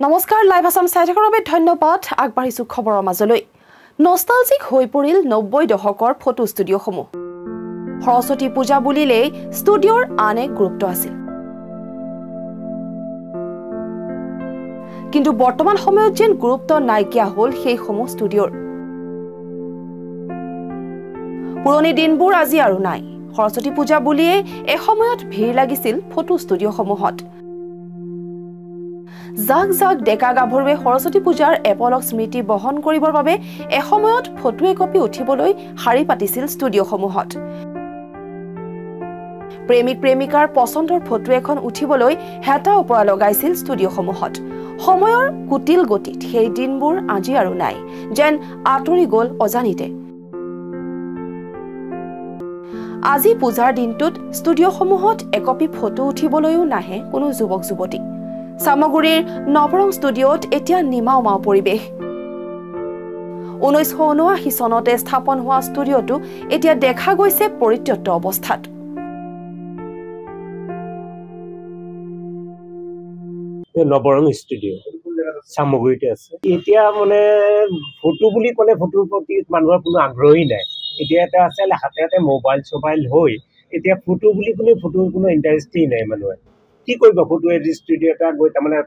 নমস্কাৰ লাইভ আসাম চাই থকাৰ বাবে ধন্যবাদ আগবাঢ়িছো খবৰৰ মাজলৈ নষ্টালজিক হৈ পৰিল 90 দশকৰ ফটো ষ্টুডিঅ'সমূহ সৰস্বতী পূজা বুলিলেই ষ্টুডিঅ'ৰ আন এক গুৰুত্ব আছিল কিন্তু বৰ্তমান সময়ত যেন গুৰুত্ব নাইকিয়া হ'ল সেই সমূহ ষ্টুডিঅ'ৰ পুৰণি দিনবোৰ আজি আৰু নাই সৰস্বতী পূজা বুলিয়ে এসময়ত ভিৰ লাগিছিল ফটো ষ্টুডিঅ'সমূহত জাক জাক ডেকা গাভৰুৱে সৰস্বতী পূজাৰ এপলক স্মৃতি বহন কৰিবৰ বাবে এসময়ত ফটো একপি উঠিবলৈ হাৰি পাতিছিল ষ্টুডিঅ'সমূহত প্ৰেমিক প্ৰেমিকাৰ পছন্দৰ ফটো এখন উঠিবলৈ হেতা ওপৰা লগাইছিল ষ্টুডিঅ'সমূহত সময়ৰ কুটিল গতিত সেই দিনবোৰ আজি আৰু নাই যেন আঁতৰি গ'ল অজানিতে আজি পূজাৰ দিনটোত ষ্টুডিঅ'সমূহত একপি ফটো উঠিবলৈও নাহে কোনো যুৱক যুৱতী সামগুৰিৰ নৱৰং ষ্টুডিঅ'ত এতিয়া নিমাওমাও পৰিৱেশ 1979 চনতে স্থাপন হোৱা ষ্টুডিঅ'টো এতিয়া দেখা গৈছে পৰিত্যক্ত অৱস্থাত নৱৰং ষ্টুডিঅ' সামগুৰিতে আছে এতিয়া মানে ফটো বুলি ক'লে ফটোৰ প্ৰতি মানুহৰ কোনো আগ্ৰহী নাই এতিয়া এটা আছে হাতে মোবাইল হৈ এতিয়া ফটো বুলি ক'লে ফটোৰ কোনো ইণ্টাৰেষ্টেই নাই মানুহৰ কি কৰিব ফটো ষ্টুডিঅ' এটা গৈ তাৰমানে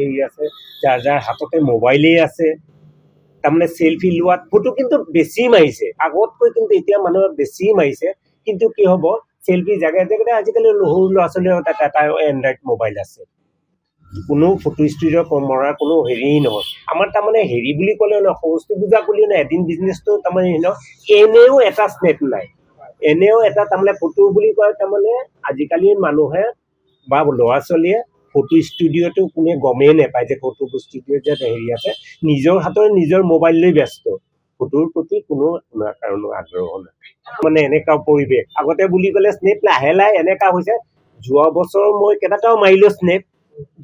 হেৰি আছে যাৰ হাততে মোবাইলেই আছে তাৰমানে চেলফি লোৱাত ফটো কিন্তু বেছি মাৰিছে আগতকৈ কিন্তু এতিয়া মানুহে বেছি মাৰিছে কিন্তু কি হ'ব চেলফি জেগাই জেগাই আজিকালি সৰু ল'ৰা ছোৱালীৰ এটা এণ্ড্ৰইড মোবাইল আছে কোনো ফটো ষ্টুডিঅ' মৰাৰ কোনো হেৰি নহয় আমাৰ তাৰমানে হেৰি বুলি ক'লে সৰস্বতী পূজা বুলি এদিন বিজনেছটো তাৰমানে এনেও এটা স্নেপ নাই এনেও এটা তাৰমানে ফটো বুলি কয় তাৰমানে আজিকালি মানুহে বা ল'ৰা ছোৱালীয়ে ফটো ষ্টুডিঅ'টো কোনে গমেই নাপায় যে ফটো ষ্টুডিঅ'ত যে হেৰি আছে নিজৰ হাতৰ নিজৰ মোবাইল লৈ ব্যস্ত ফটোৰ প্ৰতি কোনো কাৰণো আগ্ৰহ নাই মানে এনেকুৱা পৰিৱেশ আগতে বুলি ক'লে স্নেপ লাহে লাহে এনেকুৱা হৈছে যোৱা বছৰ মই কেইবাটাও মাৰিলো স্নেপ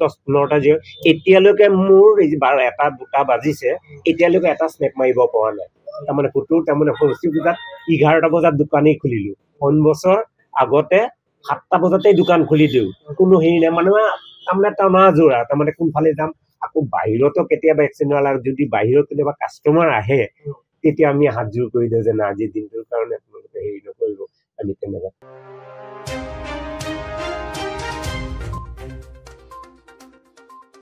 10-15টা যে এতিয়ালৈকে মোৰ 12টা বাজিছে এতিয়ালৈকে এটা স্নেপ মাৰিব পৰা নাই তাৰমানে ফটোৰ তাৰমানে সৰস্বতী পূজাত 11টা বজাত দোকানেই খুলিলো অন বছৰ আগতে 7টা বজাতেই দোকান খুলি দিওঁ কোনো হেৰি নাই মানুহে তাৰমানে টানা জোৰা তাৰমানে কোনফালে যাম আকৌ বাহিৰতো কেতিয়াবা এক্সিডেণ্ট যদি বাহিৰত কেতিয়াবা কাষ্টমাৰ আহে তেতিয়া আমি হাত জোৰ কৰি দিওঁ যে না আজিৰ দিনটোৰ কাৰণে আপোনালোকে হেৰি নকৰিব আমি তেনেকুৱা